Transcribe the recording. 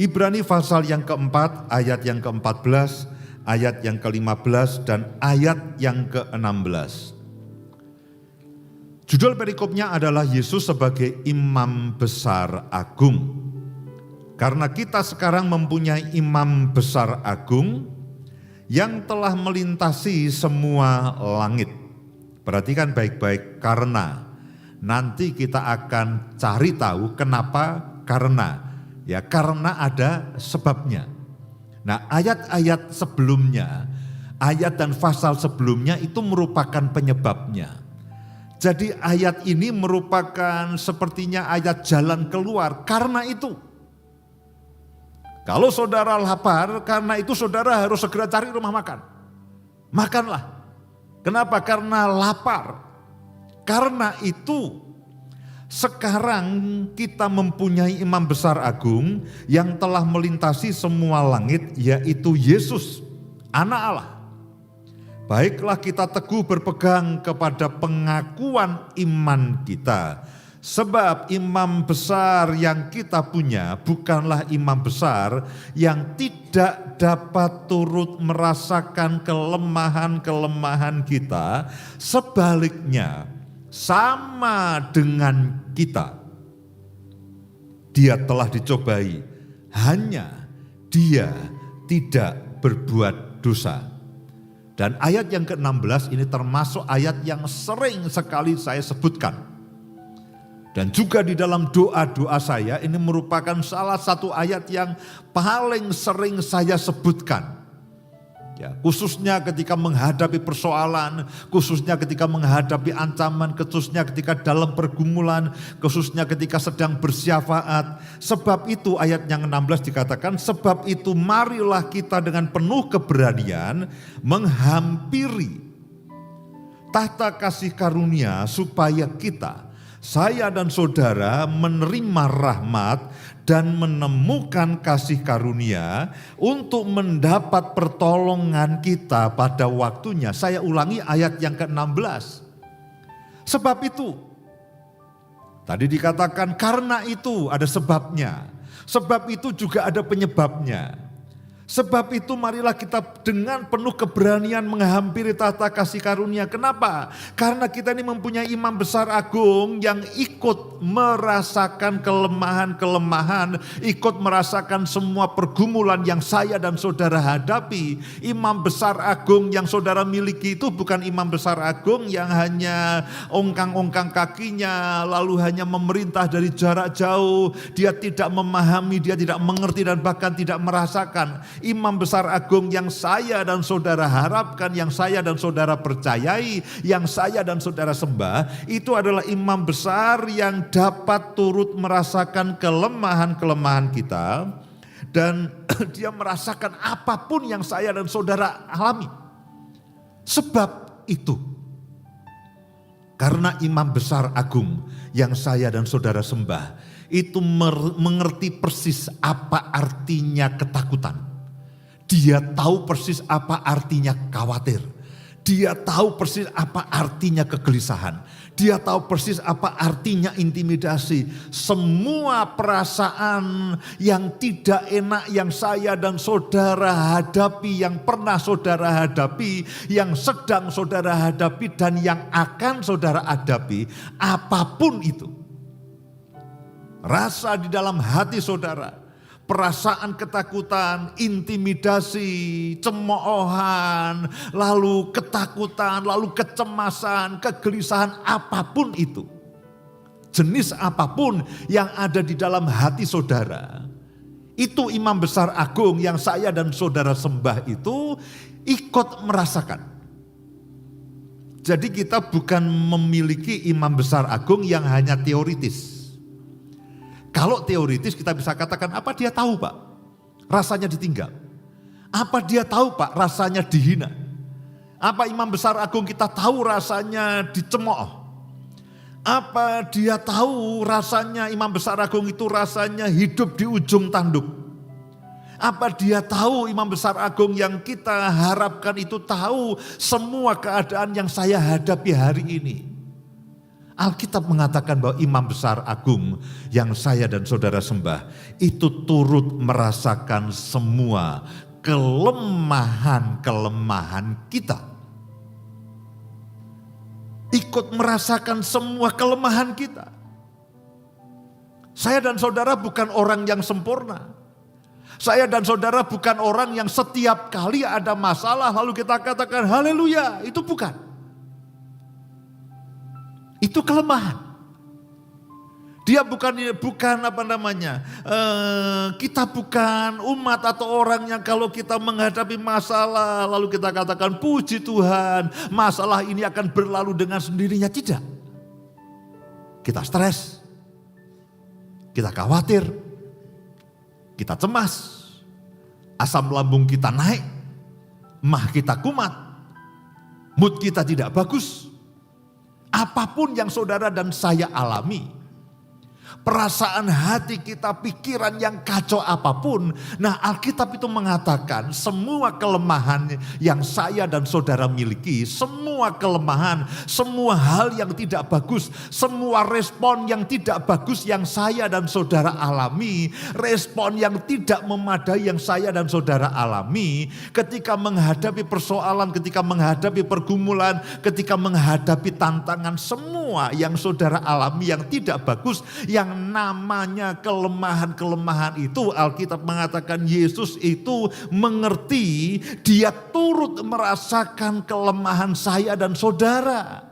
Ibrani pasal yang keempat, ayat yang ke-14, ayat yang ke-15, dan ayat yang ke-16. Judul perikopnya adalah Yesus sebagai Imam Besar Agung. Karena kita sekarang mempunyai Imam Besar Agung yang telah melintasi semua langit. Perhatikan baik-baik, karena nanti kita akan cari tahu kenapa karena. Ya, karena ada sebabnya. Nah, ayat-ayat sebelumnya, ayat dan pasal sebelumnya itu merupakan penyebabnya. Jadi ayat ini merupakan sepertinya ayat jalan keluar karena itu. Kalau saudara lapar, karena itu saudara harus segera cari rumah makan. Makanlah. Kenapa? Karena lapar. Karena itu sekarang kita mempunyai Imam Besar Agung yang telah melintasi semua langit, yaitu Yesus, Anak Allah. Baiklah kita teguh berpegang kepada pengakuan iman kita. Sebab imam besar yang kita punya bukanlah imam besar yang tidak dapat turut merasakan kelemahan-kelemahan kita. Sebaliknya, sama dengan kita, dia telah dicobai, hanya dia tidak berbuat dosa. Dan ayat yang ke-16 ini termasuk ayat yang sering sekali saya sebutkan. Dan juga di dalam doa-doa saya ini merupakan salah satu ayat yang paling sering saya sebutkan. Ya, khususnya ketika menghadapi persoalan, khususnya ketika menghadapi ancaman, khususnya ketika dalam pergumulan, khususnya ketika sedang bersyafaat. Sebab itu ayat yang 16 dikatakan, sebab itu marilah kita dengan penuh keberanian menghampiri tahta kasih karunia supaya kita, saya dan saudara menerima rahmat dan menemukan kasih karunia untuk mendapat pertolongan kita pada waktunya. Saya ulangi ayat yang ke-16. Sebab itu, tadi dikatakan karena itu ada sebabnya. Sebab itu juga ada penyebabnya. Sebab itu marilah kita dengan penuh keberanian menghampiri tahta kasih karunia. Kenapa? Karena kita ini mempunyai Imam Besar Agung yang ikut merasakan kelemahan-kelemahan, ikut merasakan semua pergumulan yang saya dan saudara hadapi. Imam Besar Agung yang saudara miliki itu bukan Imam Besar Agung yang hanya ongkang-ongkang kakinya, lalu hanya memerintah dari jarak jauh. Dia tidak memahami, dia tidak mengerti dan bahkan tidak merasakan. Imam Besar Agung yang saya dan saudara harapkan, yang saya dan saudara percayai, yang saya dan saudara sembah, itu adalah imam besar yang dapat turut merasakan kelemahan-kelemahan kita, dan dia merasakan apapun yang saya dan saudara alami. Sebab itu, karena imam besar agung yang saya dan saudara sembah, itu mengerti persis apa artinya ketakutan. Dia tahu persis apa artinya khawatir. Dia tahu persis apa artinya kegelisahan. Dia tahu persis apa artinya intimidasi. Semua perasaan yang tidak enak yang saya dan saudara hadapi, yang pernah saudara hadapi, yang sedang saudara hadapi, dan yang akan saudara hadapi, apapun itu. Rasa di dalam hati saudara, perasaan ketakutan, intimidasi, cemoohan, lalu ketakutan, lalu kecemasan, kegelisahan, apapun itu. Jenis apapun yang ada di dalam hati saudara. Itu imam besar agung yang saya dan saudara sembah itu ikut merasakan. Jadi kita bukan memiliki imam besar agung yang hanya teoritis. Kalau teoritis kita bisa katakan, apa dia tahu Pak? Rasanya ditinggal. Apa dia tahu Pak? Rasanya dihina. Apa imam besar agung kita tahu rasanya dicemooh? Apa dia tahu rasanya imam besar agung itu rasanya hidup di ujung tanduk? Apa dia tahu imam besar agung yang kita harapkan itu tahu semua keadaan yang saya hadapi hari ini? Alkitab mengatakan bahwa imam besar agung yang saya dan saudara sembah itu turut merasakan semua kelemahan-kelemahan kita. Ikut merasakan semua kelemahan kita. Saya dan saudara bukan orang yang sempurna. Saya dan saudara bukan orang yang setiap kali ada masalah lalu kita katakan haleluya, itu bukan. Itu kelemahan. Dia kita bukan umat atau orang yang kalau kita menghadapi masalah lalu kita katakan puji Tuhan, masalah ini akan berlalu dengan sendirinya. Tidak. Kita stres, kita khawatir, kita cemas, asam lambung kita naik, mah kita kumat, mood kita tidak bagus. Apapun yang saudara dan saya alami, perasaan hati kita, pikiran yang kacau apapun. Nah, Alkitab itu mengatakan semua kelemahan yang saya dan saudara miliki, semua kelemahan, semua hal yang tidak bagus, semua respon yang tidak bagus yang saya dan saudara alami, respon yang tidak memadai yang saya dan saudara alami ketika menghadapi persoalan, ketika menghadapi pergumulan, ketika menghadapi tantangan, semua yang saudara alami yang tidak bagus, yang namanya kelemahan-kelemahan itu, Alkitab mengatakan Yesus itu mengerti, dia turut merasakan kelemahan saya dan saudara.